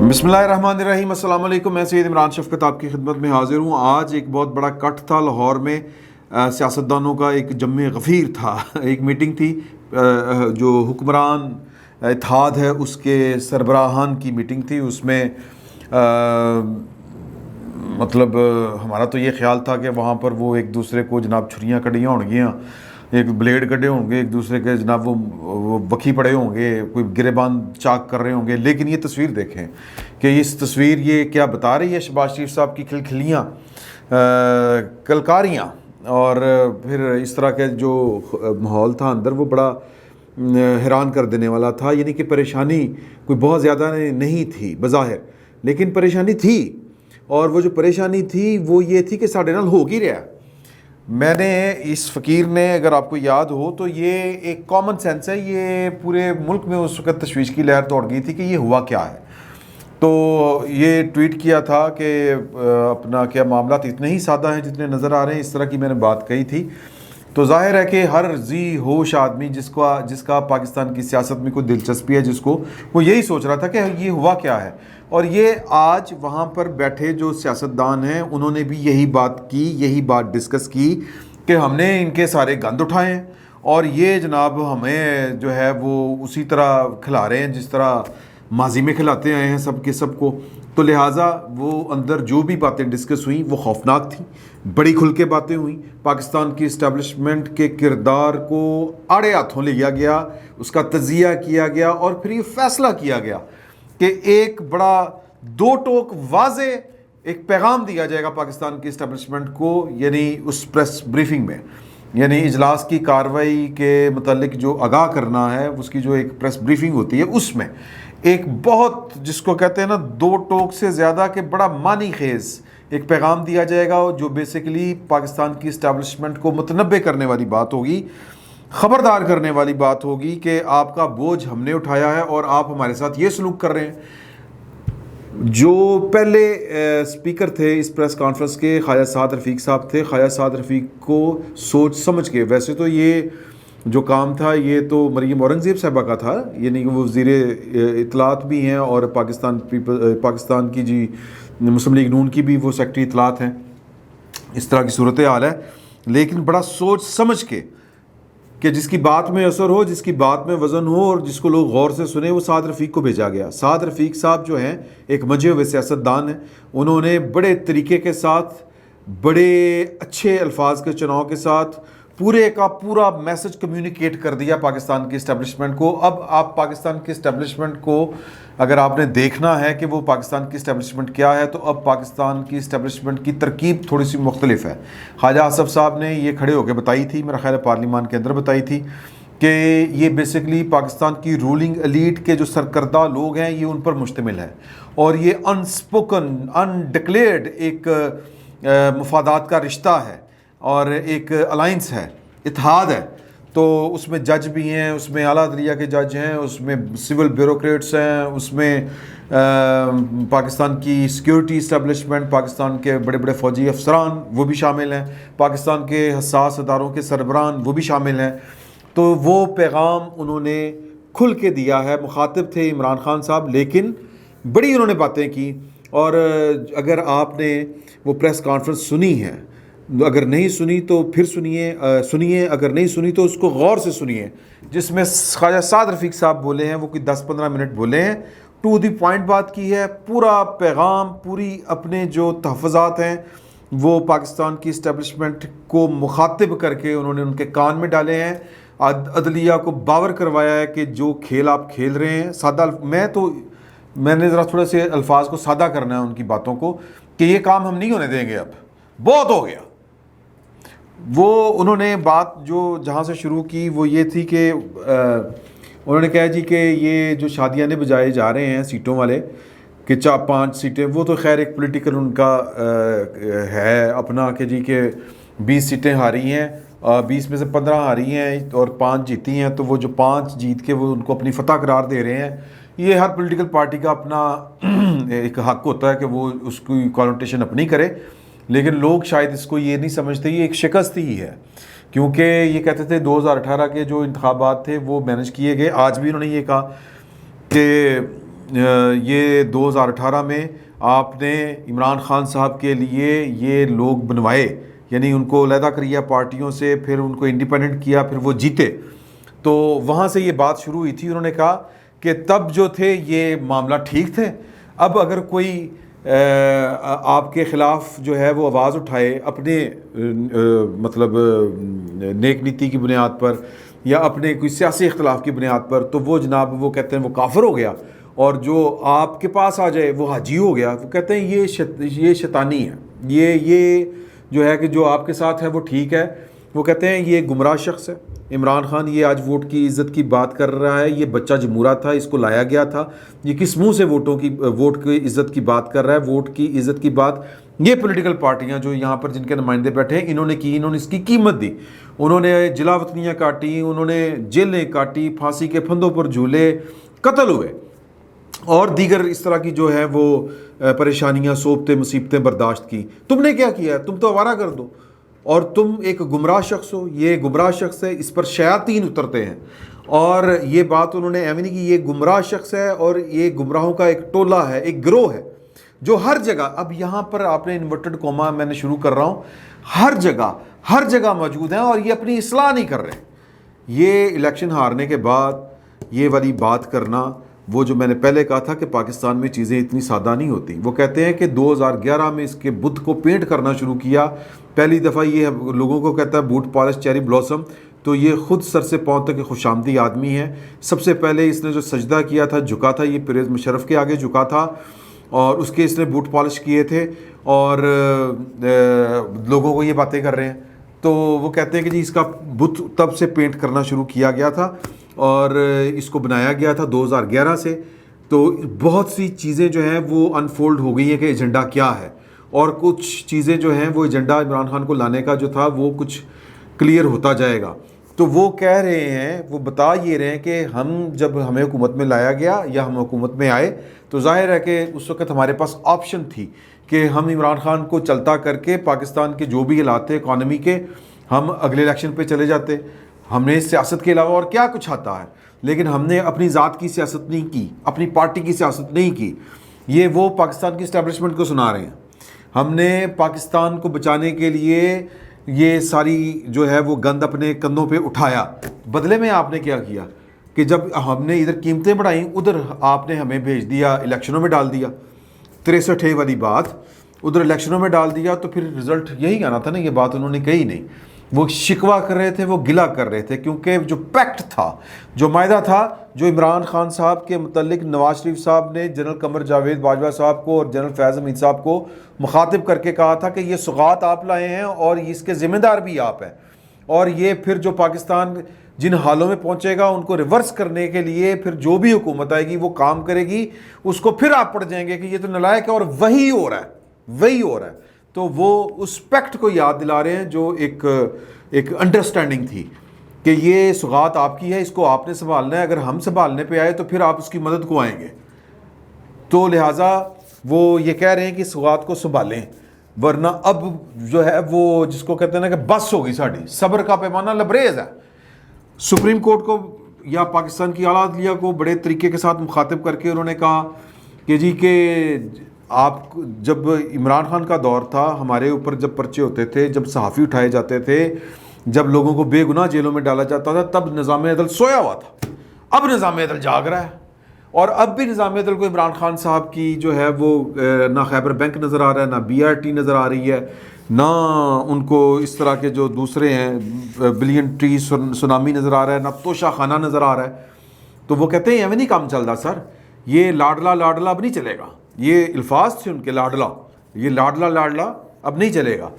بسم اللہ الرحمن الرحیم۔ السلام علیکم، میں سید عمران شفقت آپ کی خدمت میں حاضر ہوں۔ آج ایک بہت بڑا کٹ تھا لاہور میں، سیاستدانوں کا ایک جمع غفیر تھا، ایک میٹنگ تھی جو حکمران اتحاد ہے اس کے سربراہان کی میٹنگ تھی۔ اس میں مطلب ہمارا تو یہ خیال تھا کہ وہاں پر وہ ایک دوسرے کو جناب چھریاں کڑیاں ہوں گیاں، ایک بلیڈ کٹے ہوں گے، ایک دوسرے کے جناب وہ بکھی پڑے ہوں گے، کوئی گریبان چاک کر رہے ہوں گے۔ لیکن یہ تصویر دیکھیں کہ اس تصویر یہ کیا بتا رہی ہے؟ شہباز شریف صاحب کی کھلکھلیاں، کلکاریاں، اور پھر اس طرح کے جو ماحول تھا اندر وہ بڑا حیران کر دینے والا تھا۔ یعنی کہ پریشانی کوئی بہت زیادہ نہیں تھی بظاہر، لیکن پریشانی تھی، اور وہ جو پریشانی تھی وہ یہ تھی کہ ساڈے نال ہو کی رہا۔ میں نے اس فقیر نے، اگر آپ کو یاد ہو تو یہ ایک کامن سینس ہے، یہ پورے ملک میں اس وقت تشویش کی لہر دوڑ گئی تھی کہ یہ ہوا کیا ہے۔ تو یہ ٹویٹ کیا تھا کہ اپنا کیا معاملات اتنے ہی سادہ ہیں جتنے نظر آ رہے ہیں، اس طرح کی میں نے بات کہی تھی۔ تو ظاہر ہے کہ ہر ذی ہوش آدمی جس کا پاکستان کی سیاست میں کوئی دلچسپی ہے، جس کو وہ یہی سوچ رہا تھا کہ یہ ہوا کیا ہے۔ اور یہ آج وہاں پر بیٹھے جو سیاستدان ہیں انہوں نے بھی یہی بات کی، یہی بات ڈسکس کی کہ ہم نے ان کے سارے گند اٹھائے ہیں، اور یہ جناب ہمیں جو ہے وہ اسی طرح کھلا رہے ہیں جس طرح ماضی میں کھلاتے آئے ہیں سب کے سب کو۔ تو لہٰذا وہ اندر جو بھی باتیں ڈسکس ہوئیں وہ خوفناک تھیں، بڑی کھل کے باتیں ہوئیں۔ پاکستان کی اسٹیبلشمنٹ کے کردار کو آڑے ہاتھوں لیا گیا، اس کا تجزیہ کیا گیا، اور پھر یہ فیصلہ کیا گیا کہ ایک بڑا دو ٹوک واضح ایک پیغام دیا جائے گا پاکستان کی اسٹیبلشمنٹ کو، یعنی اس پریس بریفنگ میں، یعنی اجلاس کی کارروائی کے متعلق جو آگاہ کرنا ہے اس کی جو ایک پریس بریفنگ ہوتی ہے، اس میں ایک بہت جس کو کہتے ہیں نا دو ٹوک سے زیادہ کہ بڑا معنی خیز ایک پیغام دیا جائے گا، جو بیسیکلی پاکستان کی اسٹیبلشمنٹ کو متنبع کرنے والی بات ہوگی، خبردار کرنے والی بات ہوگی کہ آپ کا بوجھ ہم نے اٹھایا ہے اور آپ ہمارے ساتھ یہ سلوک کر رہے ہیں۔ جو پہلے اسپیکر تھے اس پریس کانفرنس کے، خواجہ سعد رفیق صاحب تھے۔ خواجہ سعد رفیق کو سوچ سمجھ کے، ویسے تو یہ جو کام تھا یہ تو مریم اورنگزیب صاحبہ کا تھا، یعنی کہ وہ وزیر اطلاعات بھی ہیں اور پاکستان کی جی مسلم لیگ نون کی بھی وہ سیکرٹری اطلاعات ہیں، اس طرح کی صورتحال ہے۔ لیکن بڑا سوچ سمجھ کے کہ جس کی بات میں اثر ہو، جس کی بات میں وزن ہو اور جس کو لوگ غور سے سنیں، وہ سعد رفیق کو بھیجا گیا۔ سعد رفیق صاحب جو ہیں ایک مجھے ہوئے سیاستدان ہیں، انہوں نے بڑے طریقے کے ساتھ، بڑے اچھے الفاظ کے چناؤ کے ساتھ پورے کا پورا میسج کمیونیکیٹ کر دیا پاکستان کی اسٹیبلشمنٹ کو۔ اب آپ پاکستان کی اسٹیبلشمنٹ کو اگر آپ نے دیکھنا ہے کہ وہ پاکستان کی اسٹیبلشمنٹ کیا ہے، تو اب پاکستان کی اسٹیبلشمنٹ کی ترکیب تھوڑی سی مختلف ہے۔ خواجہ آصف صاحب نے یہ کھڑے ہو کے بتائی تھی، میرا خیال ہے پارلیمان کے اندر بتائی تھی، کہ یہ بیسیکلی پاکستان کی رولنگ ایلیٹ کے جو سرکردہ لوگ ہیں یہ ان پر مشتمل ہے، اور یہ انسپوکن انڈکلیئرڈ ایک مفادات کا رشتہ ہے اور ایک الائنس ہے، اتحاد ہے۔ تو اس میں جج بھی ہیں، اس میں اعلیٰ عدلیہ کے جج ہیں، اس میں سول بیوروکریٹس ہیں، اس میں پاکستان کی سیکیورٹی اسٹیبلشمنٹ، پاکستان کے بڑے بڑے فوجی افسران وہ بھی شامل ہیں، پاکستان کے حساس اداروں کے سربراہان وہ بھی شامل ہیں۔ تو وہ پیغام انہوں نے کھل کے دیا ہے۔ مخاطب تھے عمران خان صاحب، لیکن بڑی انہوں نے باتیں کی۔ اور اگر آپ نے وہ پریس کانفرنس سنی ہے، اگر نہیں سنی تو پھر سنیے، اگر نہیں سنی تو اس کو غور سے سنیے، جس میں خواجہ سعد رفیق صاحب بولے ہیں، وہ کوئی 10-15 منٹ بولے ہیں، ٹو دی پوائنٹ بات کی ہے، پورا پیغام، پوری اپنے جو تحفظات ہیں وہ پاکستان کی اسٹیبلشمنٹ کو مخاطب کر کے انہوں نے ان کے کان میں ڈالے ہیں۔ عدلیہ کو باور کروایا ہے کہ جو کھیل آپ کھیل رہے ہیں، سادہ میں نے ذرا تھوڑے سے الفاظ کو سادہ کرنا ہے ان کی باتوں کو، کہ یہ کام ہم نہیں ہونے دیں گے، اب بہت ہو گیا۔ وہ انہوں نے بات جو جہاں سے شروع کی وہ یہ تھی کہ انہوں نے کہا جی کہ یہ جو شادیاں نے بجائے جا رہے ہیں سیٹوں والے، کہ 4-5 سیٹیں، وہ تو خیر ایک پولیٹیکل ان کا ہے اپنا، کہ جی کہ 20 سیٹیں ہاری ہیں، 20 میں سے 15 ہاری ہیں اور 5 جیتی ہیں، تو وہ جو 5 جیت کے وہ ان کو اپنی فتح قرار دے رہے ہیں۔ یہ ہر پولیٹیکل پارٹی کا اپنا ایک حق ہوتا ہے کہ وہ اس کی کانوٹیشن اپنی کرے، لیکن لوگ شاید اس کو یہ نہیں سمجھتے، یہ ایک شکست ہی ہے، کیونکہ یہ کہتے تھے 2018 کے جو انتخابات تھے وہ مینج کیے گئے۔ آج بھی انہوں نے یہ کہا کہ یہ 2018 میں آپ نے عمران خان صاحب کے لیے یہ لوگ بنوائے، یعنی ان کو علیحدہ کیا پارٹیوں سے، پھر ان کو انڈیپینڈنٹ کیا، پھر وہ جیتے، تو وہاں سے یہ بات شروع ہوئی تھی۔ انہوں نے کہا کہ تب جو تھے یہ معاملہ ٹھیک تھے، اب اگر کوئی آپ کے خلاف جو ہے وہ آواز اٹھائے اپنے مطلب نیک نیتی کی بنیاد پر یا اپنے کوئی سیاسی اختلاف کی بنیاد پر، تو وہ جناب وہ کہتے ہیں وہ کافر ہو گیا، اور جو آپ کے پاس آ جائے وہ حاجی ہو گیا۔ وہ کہتے ہیں یہ شیطانی ہے، یہ جو ہے کہ جو آپ کے ساتھ ہے وہ ٹھیک ہے۔ وہ کہتے ہیں یہ گمراہ شخص ہے عمران خان، یہ آج ووٹ کی عزت کی بات کر رہا ہے، یہ بچہ جمہورہ تھا، اس کو لایا گیا تھا، یہ کس منہ سے ووٹ کی عزت کی بات کر رہا ہے؟ ووٹ کی عزت کی بات یہ پولیٹیکل پارٹیاں جو یہاں پر جن کے نمائندے بیٹھے ہیں انہوں نے اس کی قیمت دی، انہوں نے جلا وطنیاں کاٹی، انہوں نے جیلیں کاٹی، پھانسی کے پھندوں پر جھولے، قتل ہوئے، اور دیگر اس طرح کی جو ہے وہ پریشانیاں، صعوبتیں، مصیبتیں برداشت کی۔ تم نے کیا کیا ہے؟ تم تو آوارہ کر دو، اور تم ایک گمراہ شخص ہو، یہ گمراہ شخص ہے، اس پر شیاطین اترتے ہیں۔ اور یہ بات انہوں نے ایویں نہیں کی، یہ گمراہ شخص ہے اور یہ گمراہوں کا ایک ٹولہ ہے، ایک گروہ ہے جو ہر جگہ، اب یہاں پر آپ نے انورٹڈ کوما میں نے شروع کر رہا ہوں، ہر جگہ موجود ہیں، اور یہ اپنی اصلاح نہیں کر رہے۔ یہ الیکشن ہارنے کے بعد یہ والی بات کرنا، وہ جو میں نے پہلے کہا تھا کہ پاکستان میں چیزیں اتنی سادہ نہیں ہوتی۔ وہ کہتے ہیں کہ 2011 میں اس کے بت کو پینٹ کرنا شروع کیا، پہلی دفعہ یہ لوگوں کو کہتا ہے بوٹ پالش چیری بلاسم، تو یہ خود سر سے پاؤں تک خوش آمدی آدمی ہے۔ سب سے پہلے اس نے جو سجدہ کیا تھا، جھکا تھا، یہ پرویز مشرف کے آگے جھکا تھا، اور اس کے اس نے بوٹ پالش کیے تھے، اور لوگوں کو یہ باتیں کر رہے ہیں۔ تو وہ کہتے ہیں کہ جی اس کا بت تب سے پینٹ کرنا شروع کیا گیا تھا، اور اس کو بنایا گیا تھا 2011 سے۔ تو بہت سی چیزیں جو ہیں وہ انفولڈ ہو گئی ہیں کہ ایجنڈا کیا ہے، اور کچھ چیزیں جو ہیں وہ ایجنڈا عمران خان کو لانے کا جو تھا وہ کچھ کلیئر ہوتا جائے گا۔ تو وہ کہہ رہے ہیں، وہ بتا یہ رہے ہیں کہ ہم جب ہمیں حکومت میں لایا گیا یا ہم حکومت میں آئے تو ظاہر ہے کہ اس وقت ہمارے پاس آپشن تھی کہ ہم عمران خان کو چلتا کر کے پاکستان کے جو بھی حالات تھے اکانومی کے، ہم اگلے الیکشن پہ چلے جاتے۔ ہم نے سیاست کے علاوہ اور کیا کچھ آتا ہے، لیکن ہم نے اپنی ذات کی سیاست نہیں کی، اپنی پارٹی کی سیاست نہیں کی۔ یہ وہ پاکستان کی اسٹیبلشمنٹ کو سنا رہے ہیں۔ ہم نے پاکستان کو بچانے کے لیے یہ ساری جو ہے وہ گند اپنے کندھوں پہ اٹھایا۔ بدلے میں آپ نے کیا کیا کہ جب ہم نے ادھر قیمتیں بڑھائیں، ادھر آپ نے ہمیں بھیج دیا، الیکشنوں میں ڈال دیا۔ 63 والی بات ادھر الیکشنوں میں ڈال دیا، تو پھر رزلٹ یہی آنا تھا نا۔ یہ بات انہوں نے کہی نہیں، وہ شکوہ کر رہے تھے، وہ گلہ کر رہے تھے، کیونکہ جو پیکٹ تھا، جو معاہدہ تھا، جو عمران خان صاحب کے متعلق نواز شریف صاحب نے جنرل قمر جاوید باجوہ صاحب کو اور جنرل فیض حمید صاحب کو مخاطب کر کے کہا تھا کہ یہ سوغات آپ لائے ہیں اور اس کے ذمہ دار بھی آپ ہیں، اور یہ پھر جو پاکستان جن حالوں میں پہنچے گا ان کو ریورس کرنے کے لیے پھر جو بھی حکومت آئے گی وہ کام کرے گی، اس کو پھر آپ پڑ جائیں گے کہ یہ تو نالائق ہے، اور وہی ہو رہا ہے۔ تو وہ اس پیکٹ کو یاد دلا رہے ہیں جو ایک انڈرسٹینڈنگ تھی کہ یہ سوغات آپ کی ہے، اس کو آپ نے سنبھالنا ہے، اگر ہم سنبھالنے پہ آئے تو پھر آپ اس کی مدد کو آئیں گے۔ تو لہٰذا وہ یہ کہہ رہے ہیں کہ سوغات کو سنبھالیں، ورنہ اب جو ہے وہ جس کو کہتے ہیں نا کہ بس ہوگی، ساڑھی صبر کا پیمانہ لبریز ہے۔ سپریم کورٹ کو یا پاکستان کی اعلیٰ عدلیہ کو بڑے طریقے کے ساتھ مخاطب کر کے انہوں نے کہا کہ جی کہ آپ جب عمران خان کا دور تھا، ہمارے اوپر جب پرچے ہوتے تھے، جب صحافی اٹھائے جاتے تھے، جب لوگوں کو بے گناہ جیلوں میں ڈالا جاتا تھا، تب نظام عدل سویا ہوا تھا۔ اب نظام عدل جاگ رہا ہے، اور اب بھی نظام عدل کو عمران خان صاحب کی جو ہے وہ نہ خیبر بینک نظر آ رہا ہے، نہ BRT نظر آ رہی ہے، نہ ان کو اس طرح کے جو دوسرے ہیں بلین ٹری سونامی نظر آ رہا ہے، نہ توشہ خانہ نظر آ رہا ہے۔ تو وہ کہتے ہیں ایویں نہیں کام چل رہا سر، یہ لاڈلا اب نہیں چلے گا۔ یہ الفاظ تھے ان کے، لاڈلا، یہ لاڈلا اب نہیں چلے گا۔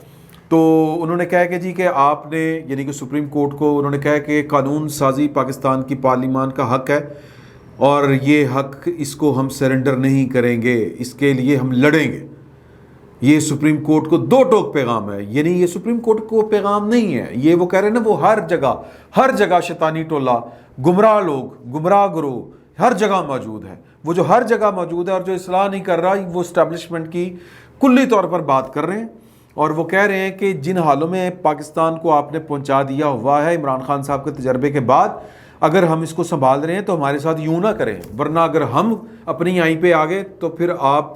تو انہوں نے کہا کہ جی کہ آپ نے یعنی کہ سپریم کورٹ کو انہوں نے کہا کہ قانون سازی پاکستان کی پارلیمان کا حق ہے، اور یہ حق اس کو ہم سرنڈر نہیں کریں گے، اس کے لیے ہم لڑیں گے۔ یہ سپریم کورٹ کو دو ٹوک پیغام ہے، یعنی یہ سپریم کورٹ کو پیغام نہیں ہے، یہ وہ کہہ رہے ہیں نا، وہ ہر جگہ شیطانی ٹولہ، گمراہ لوگ، گمراہ گروہ ہر جگہ موجود ہے۔ وہ جو ہر جگہ موجود ہے اور جو اصلاح نہیں کر رہا، وہ اسٹیبلشمنٹ کی کلی طور پر بات کر رہے ہیں، اور وہ کہہ رہے ہیں کہ جن حالوں میں پاکستان کو آپ نے پہنچا دیا ہوا ہے عمران خان صاحب کے تجربے کے بعد، اگر ہم اس کو سنبھال رہے ہیں تو ہمارے ساتھ یوں نہ کریں، ورنہ اگر ہم اپنی آئیں پہ آگے تو پھر آپ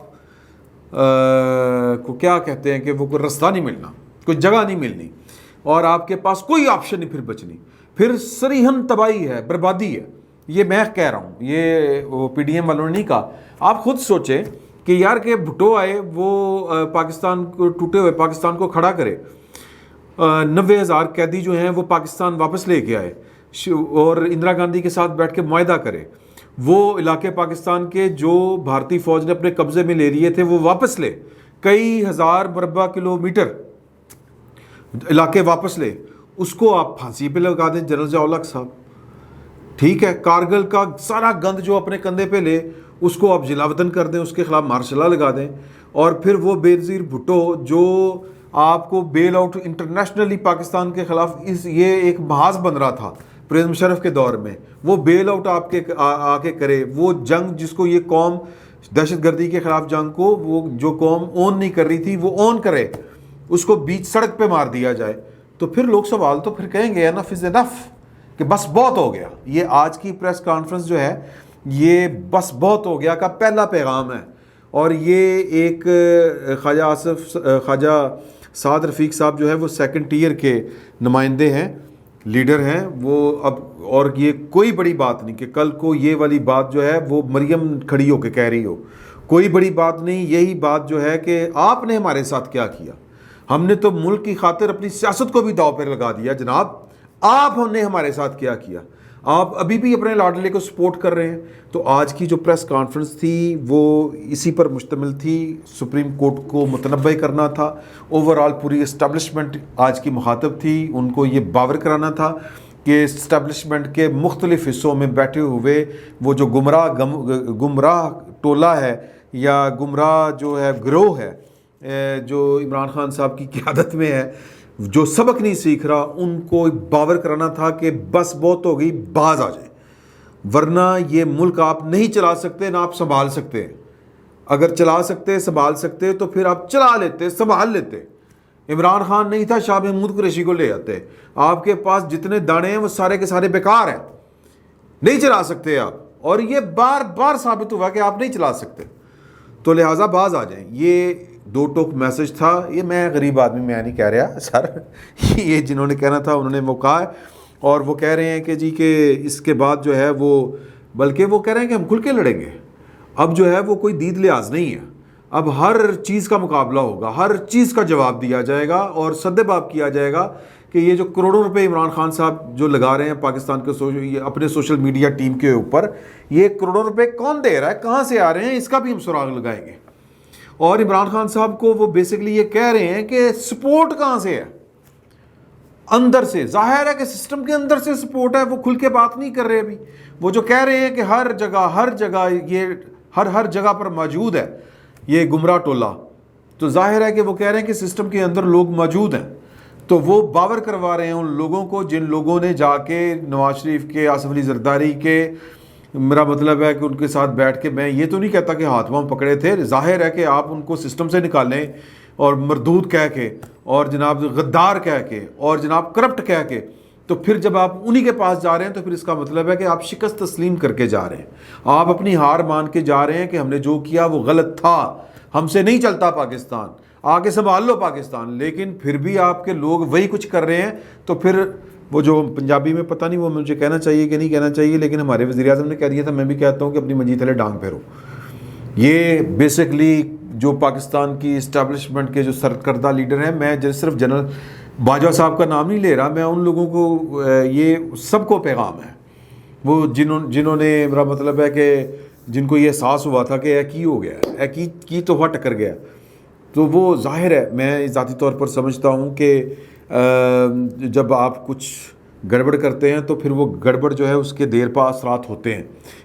کو کیا کہتے ہیں کہ وہ کوئی رستہ نہیں ملنا، کوئی جگہ نہیں ملنی، اور آپ کے پاس کوئی آپشن نہیں پھر بچنی، پھر صریحاً تباہی ہے، بربادی ہے۔ یہ میں کہہ رہا ہوں، یہ وہ پی ڈی ایم والوں نے نہیں کہا۔ آپ خود سوچیں کہ یار کہ بھٹو آئے، وہ پاکستان کو ٹوٹے ہوئے پاکستان کو کھڑا کرے، 90,000 قیدی جو ہیں وہ پاکستان واپس لے کے آئے، اور اندرا گاندھی کے ساتھ بیٹھ کے معاہدہ کرے، وہ علاقے پاکستان کے جو بھارتی فوج نے اپنے قبضے میں لے لیے تھے وہ واپس لے، کئی ہزار مربع کلومیٹر علاقے واپس لے، اس کو آپ پھانسی پہ لگا دیں جنرل ضیاء الحق صاحب، ٹھیک ہے؟ کارگل کا سارا گند جو اپنے کندھے پہ لے اس کو آپ جلا وطن کر دیں، اس کے خلاف مارشل لا لگا دیں، اور پھر وہ بے نظیر بھٹو جو آپ کو بیل آؤٹ انٹرنیشنلی پاکستان کے خلاف یہ ایک محاذ بن رہا تھا پرویز مشرف کے دور میں، وہ بیل آؤٹ آپ کے آ کے کرے، وہ جنگ جس کو یہ قوم دہشت گردی کے خلاف جنگ کو وہ جو قوم اون نہیں کر رہی تھی وہ اون کرے، اس کو بیچ سڑک پہ مار دیا جائے، تو پھر لوگ سوال تو پھر کہیں گے انف از انف، کہ بس بہت ہو گیا۔ یہ آج کی پریس کانفرنس جو ہے یہ بس بہت ہو گیا کا پہلا پیغام ہے، اور یہ ایک خواجہ سعد رفیق صاحب جو ہے وہ سیکنڈ ٹیئر کے نمائندے ہیں، لیڈر ہیں وہ اب، اور یہ کوئی بڑی بات نہیں کہ کل کو یہ والی بات جو ہے وہ مریم کھڑی ہو کے کہہ رہی ہو، کوئی بڑی بات نہیں، یہی بات جو ہے کہ آپ نے ہمارے ساتھ کیا کیا، ہم نے تو ملک کی خاطر اپنی سیاست کو بھی داؤ پہ لگا دیا جناب، آپ نے ہمارے ساتھ کیا کیا، آپ ابھی بھی اپنے لاڈلے کو سپورٹ کر رہے ہیں۔ تو آج کی جو پریس کانفرنس تھی وہ اسی پر مشتمل تھی، سپریم کورٹ کو متنبع کرنا تھا، اوورآل پوری اسٹیبلشمنٹ آج کی مخاطب تھی، ان کو یہ باور کرانا تھا کہ اسٹیبلشمنٹ کے مختلف حصوں میں بیٹھے ہوئے وہ جو گمراہ ٹولہ ہے یا گمراہ جو ہے گروہ ہے جو عمران خان صاحب کی قیادت میں ہے، جو سبق نہیں سیکھ رہا، ان کو باور کرانا تھا کہ بس بہت ہو گئی، باز آ جائیں، ورنہ یہ ملک آپ نہیں چلا سکتے، نہ آپ سنبھال سکتے۔ اگر چلا سکتے، سنبھال سکتے تو پھر آپ چلا لیتے، سنبھال لیتے۔ عمران خان نہیں تھا، شاہ محمود قریشی کو لے آتے۔ آپ کے پاس جتنے دانے ہیں وہ سارے کے سارے بیکار ہیں، نہیں چلا سکتے آپ، اور یہ بار بار ثابت ہوا کہ آپ نہیں چلا سکتے، تو لہٰذا باز آ جائیں۔ یہ دو ٹوک میسج تھا، یہ میں غریب آدمی میں نہیں کہہ رہا سر، یہ جنہوں نے کہنا تھا انہوں نے وہ کہا ہے، اور وہ کہہ رہے ہیں کہ جی کہ اس کے بعد جو ہے وہ، بلکہ وہ کہہ رہے ہیں کہ ہم کھل کے لڑیں گے، اب جو ہے وہ کوئی دید لحاظ نہیں ہے، اب ہر چیز کا مقابلہ ہوگا، ہر چیز کا جواب دیا جائے گا، اور سد باب کیا جائے گا کہ یہ جو کروڑوں روپے عمران خان صاحب جو لگا رہے ہیں پاکستان کے اپنے سوشل میڈیا ٹیم کے اوپر، یہ کروڑوں روپے کون دے رہا ہے، کہاں سے آ رہے ہیں، اس کا بھی ہم سراغ لگائیں گے۔ اور عمران خان صاحب کو وہ بیسکلی یہ کہہ رہے ہیں کہ سپورٹ کہاں سے ہے، اندر سے، ظاہر ہے کہ سسٹم کے اندر سے سپورٹ ہے، وہ کھل کے بات نہیں کر رہے ابھی، وہ جو کہہ رہے ہیں کہ ہر جگہ یہ ہر جگہ پر موجود ہے یہ گمراہ ٹولہ، تو ظاہر ہے کہ وہ کہہ رہے ہیں کہ سسٹم کے اندر لوگ موجود ہیں، تو وہ باور کروا رہے ہیں ان لوگوں کو جن لوگوں نے جا کے نواز شریف کے، آصف علی زرداری کے، میرا مطلب ہے کہ ان کے ساتھ بیٹھ کے، میں یہ تو نہیں کہتا کہ ہاتھ پاؤں پکڑے تھے، ظاہر ہے کہ آپ ان کو سسٹم سے نکالیں اور مردود کہہ کے، اور جناب غدار کہہ کے، اور جناب کرپٹ کہہ کے، تو پھر جب آپ انہی کے پاس جا رہے ہیں تو پھر اس کا مطلب ہے کہ آپ شکست تسلیم کر کے جا رہے ہیں، آپ اپنی ہار مان کے جا رہے ہیں کہ ہم نے جو کیا وہ غلط تھا، ہم سے نہیں چلتا پاکستان، آگے سنبھال لو پاکستان، لیکن پھر بھی آپ کے لوگ وہی کچھ کر رہے ہیں، تو پھر وہ جو پنجابی میں پتہ نہیں وہ مجھے کہنا چاہیے کہ نہیں کہنا چاہیے، لیکن ہمارے وزیر اعظم نے کہہ دیا تھا، میں بھی کہتا ہوں کہ اپنی منجی تلے ڈانگ پھیرو۔ یہ بیسکلی جو پاکستان کی اسٹیبلشمنٹ کے جو سرکردہ لیڈر ہیں، میں صرف جنرل باجوہ صاحب کا نام نہیں لے رہا، میں ان لوگوں کو، یہ سب کو پیغام ہے، وہ جنہوں نے، میرا مطلب ہے کہ جن کو یہ احساس ہوا تھا کہ ایک ہی ہو گیا، کی توحفہ ٹکر گیا، تو وہ ظاہر ہے، میں ذاتی طور پر سمجھتا ہوں کہ جب آپ کچھ گڑبڑ کرتے ہیں تو پھر وہ گڑبڑ جو ہے اس کے دیر پا اثرات ہوتے ہیں،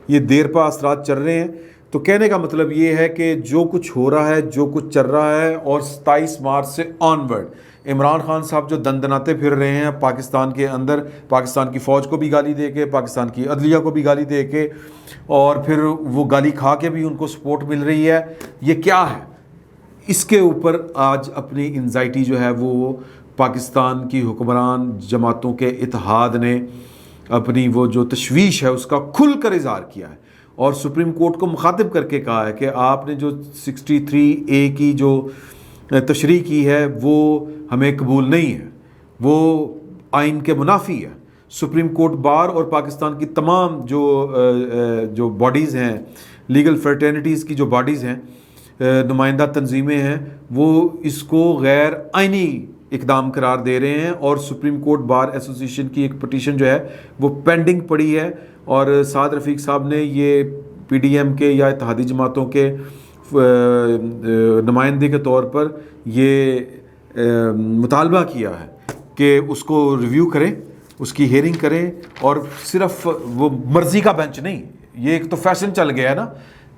یہ دیر پا اثرات چل رہے ہیں، تو کہنے کا مطلب یہ ہے کہ جو کچھ ہو رہا ہے، جو کچھ چل رہا ہے، اور 27 مارچ سے آن ورڈ عمران خان صاحب جو دندناتے پھر رہے ہیں پاکستان کے اندر، پاکستان کی فوج کو بھی گالی دے کے، پاکستان کی عدلیہ کو بھی گالی دے کے، اور پھر وہ گالی کھا کے بھی ان کو سپورٹ مل رہی ہے، یہ کیا ہے؟ اس کے اوپر آج اپنی انزائٹی جو ہے وہ پاکستان کی حکمران جماعتوں کے اتحاد نے اپنی وہ جو تشویش ہے اس کا کھل کر اظہار کیا ہے اور سپریم کورٹ کو مخاطب کر کے کہا ہے کہ آپ نے جو 63A کی جو تشریح کی ہے وہ ہمیں قبول نہیں ہے، وہ آئین کے منافی ہے۔ سپریم کورٹ بار اور پاکستان کی تمام جو باڈیز ہیں، لیگل فرٹرنیٹیز کی جو باڈیز ہیں، نمائندہ تنظیمیں ہیں، وہ اس کو غیر آئینی اقدام قرار دے رہے ہیں اور سپریم کورٹ بار ایسوسیشن کی ایک پٹیشن جو ہے وہ پینڈنگ پڑی ہے اور سعد رفیق صاحب نے یہ پی ڈی ایم کے یا اتحادی جماعتوں کے نمائندے کے طور پر یہ مطالبہ کیا ہے کہ اس کو ریویو کریں، اس کی ہیئرنگ کریں، اور صرف وہ مرضی کا بینچ نہیں، یہ ایک تو فیشن چل گیا ہے نا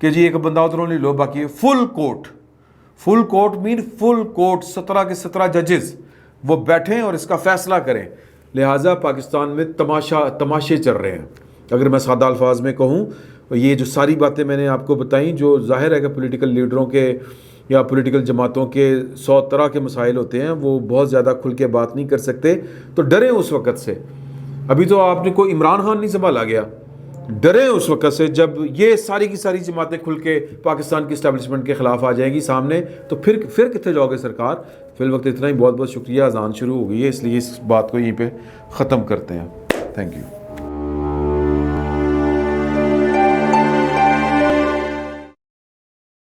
کہ جی ایک بندہ اتروں نہیں لو، باقی فل کورٹ مین فل کورٹ 17 کے 17 ججز وہ بیٹھیں اور اس کا فیصلہ کریں۔ لہٰذا پاکستان میں تماشے چل رہے ہیں، اگر میں سادہ الفاظ میں کہوں۔ یہ جو ساری باتیں میں نے آپ کو بتائیں، جو ظاہر ہے کہ پولیٹیکل لیڈروں کے یا پولیٹیکل جماعتوں کے 100 طرح کے مسائل ہوتے ہیں، وہ بہت زیادہ کھل کے بات نہیں کر سکتے، تو ڈریں اس وقت سے۔ ابھی تو آپ نے کوئی عمران خان نہیں سنبھالا گیا، ڈریں اس وقت سے جب یہ ساری کی ساری جماعتیں کھل کے پاکستان کی اسٹیبلشمنٹ کے خلاف آ جائیں گی سامنے، تو پھر کتنے جاؤ گے سرکار۔ فی الوقت اتنا ہی، بہت بہت شکریہ۔ اذان شروع ہو گئی ہے اس لیے اس بات کو یہیں پہ ختم کرتے ہیں۔ Thank you.